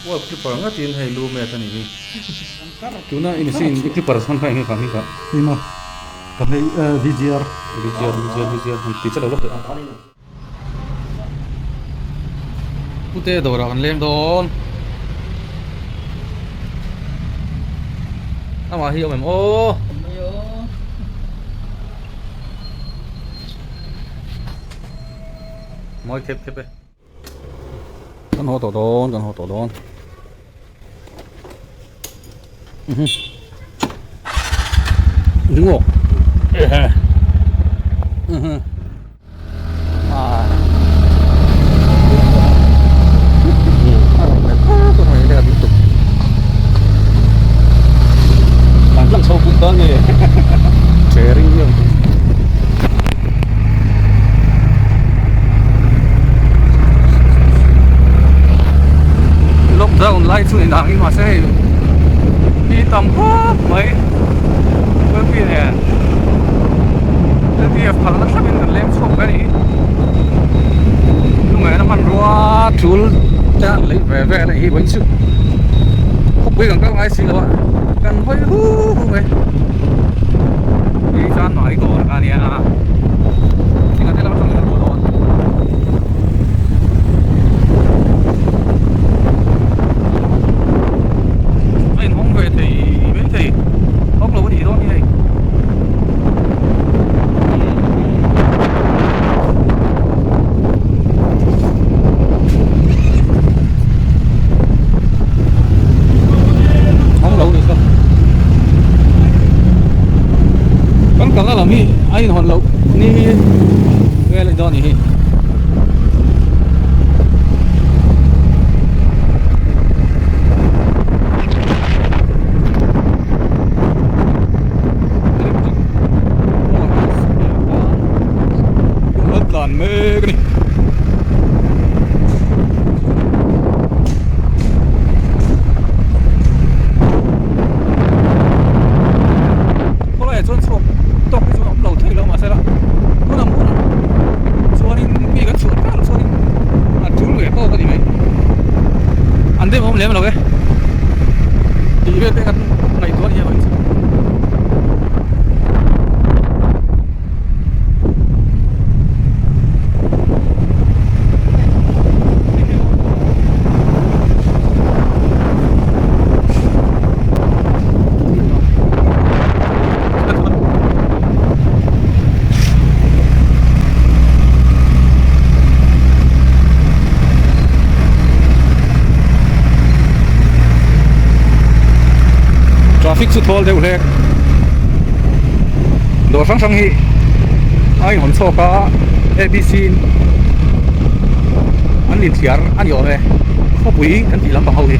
Wah, clipper nggak tin hai lu me tani ni. Tuna ini sih clipper sampai ini kami kak. Ima kami VGR Bijar nanti cakap apa? Putih dora kan lem don. Ama hiu mem oh. Moi kep kep. Kan ho to don. Đứng ngộ. làm sâu cũng có nghề Sharing nhiều. Lúc ra online xuống đằng đi mà sẽ đi tầm hoa mấy bởi vì nè thì phần nó sắp đến lên xuống cái này lúc này nó ăn rua chuột cha lấy về này bánh sức không biết các ai xin đâu ạ cần hơi hú vậy đi ra nói còn cái này à thì có thể làm trong cái đó anh không về thì mấy thì không là cái gì đó như này không lâu được không vẫn còn là mi anh hoàn lâu ni nghe lại đó nhỉ toàn mê cái này có lẽ cho số tóc cái số ống đầu thấy đâu mà sao đó nó nằm số đi bị cái số khác số đi chú người có cái gì vậy anh thấy không lấy mà đâu cái thì biết cái này có gì vậy traffic suốt thol đều lệ đồ sang hi ai hồn so cả ABC anh liền thiar anh yo về có bụi anh chỉ làm bằng hậu thì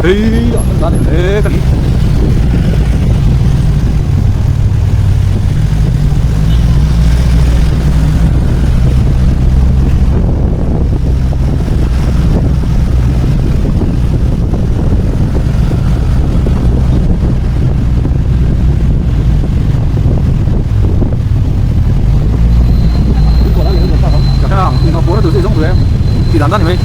đi ra để cái nó bố nó từ giống tụi em thì làm ra thì mấy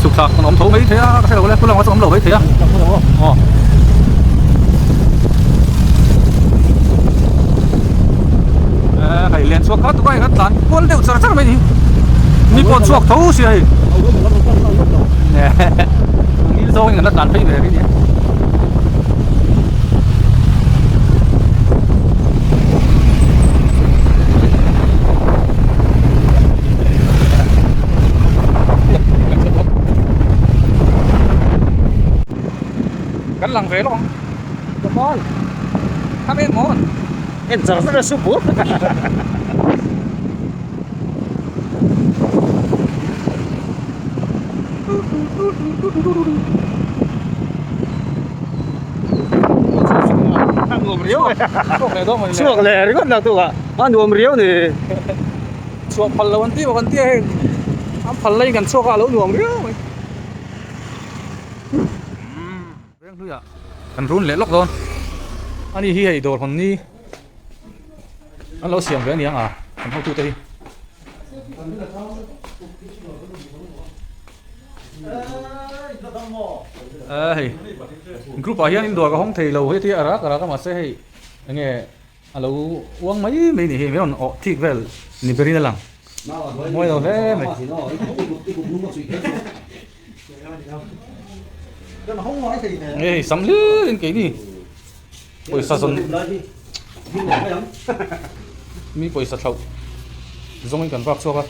sụp sạc còn ống thấu mấy thế á cái xe đầu lên cứ làm ống đầu mấy thế á phải liền xuống cắt quay cắt tán con đều sợ chắc mấy gì mi con xuống thấu xì nè nghĩ rồi người ta tán phải về cái gì cắn lằng về luôn con các bên món em giờ rất là super ngồm riếu suộc lẻ đấy con nào tụi ạ ăn ngồm riếu thì chuột phần lâu tí mà con tia hay ăn phần lấy gần xô cả lỗ luồng nữa mày biết không ạ cần run lẽ lóc rồi anh đi hay đồ phần đi anh lâu xiềng cái này à anh không tu tây group ahian in dor ka hong thei lo he ti ara ka ma se hei nge alo uang mai me ni he me on o thik vel ni berina lang moi lo he me ei sam lu in ke ni poisa son mi poisa thau zong in kan vak so ka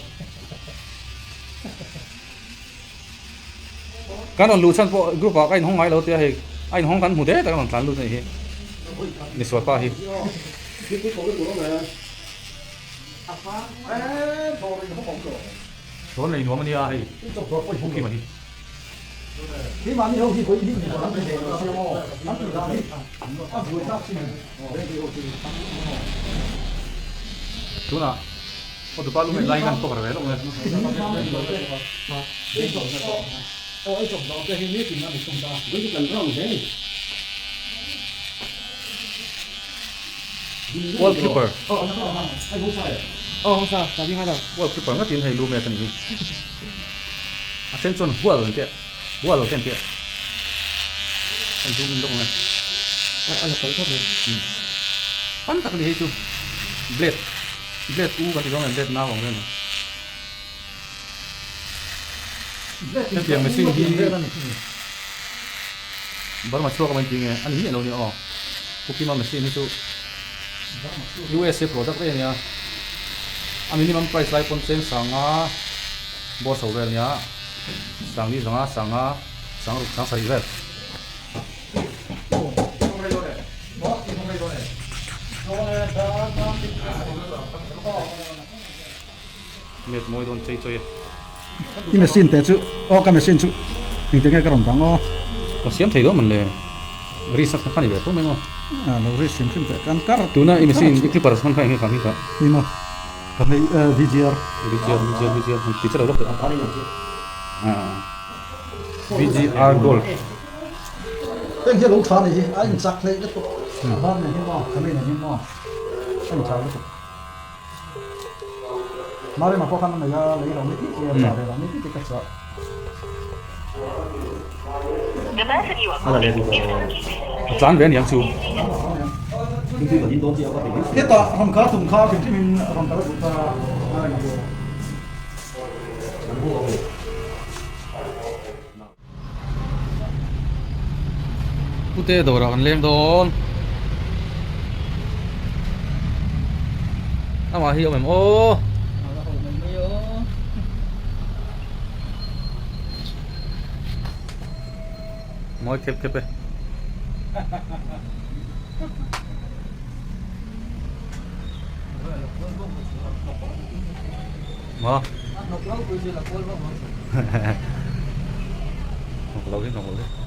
kan on lu chan po group a kain hong mai lo tia he ain hong kan mu de ta kan tlan lu nei he ni so pa hi so nei no ma ni a he hong ki ma hi Khi mà nhiều thì có ý định của nó để nó xem mò nó tự ra hết nó vừa chắc xin tu na o tu pa lu me lai kan to ka ve lo me ôi chồng đó cái hình thì nó bị không ta với cái cần rong thế wallpaper anh không sai không sao tại vì hai đầu wallpaper nga tin hei lu me kan ni a sen chon wall ke wall ken ke anh du min dong na anh là tới thoát rồi pan tak ni he chu blade u kan ti dong blade na wong ren cái tiền mình xin đi bắt mà chua cái mình tiền nghe anh nghĩ là đâu nhỉ Pokemon machine itu USA product đây nhá minimum price lai pon sen sanga bo so vel nhá sang đi sang ruk sang sai vel mệt mỏi don chơi chơi cái machine thế chứ cái machine chứ mình tiếng nghe cái đồng trắng có xiêm thấy đó mình là research khăn gì vậy không mấy nó rất xiêm xiêm thế căn cắt tu na machine cái clip khăn phải nghe khăn cái nhưng mà cái này VGR mình chỉ cho đâu được VGR Gold cái kia lỗ thoáng này chứ anh sắc lấy cái tụ ban này như mò cái này như mò anh chào cái mà đây mà khó khăn này lấy lòng mấy cái kia trả để làm mấy cái cách sợ dán về nhàng chu cái tọa hồng cá thùng kho thì mình hồng cá thùng kho pute đồ rồi lên đón mà hiểu mày ô mỗi kẹp đây mà một lâu cái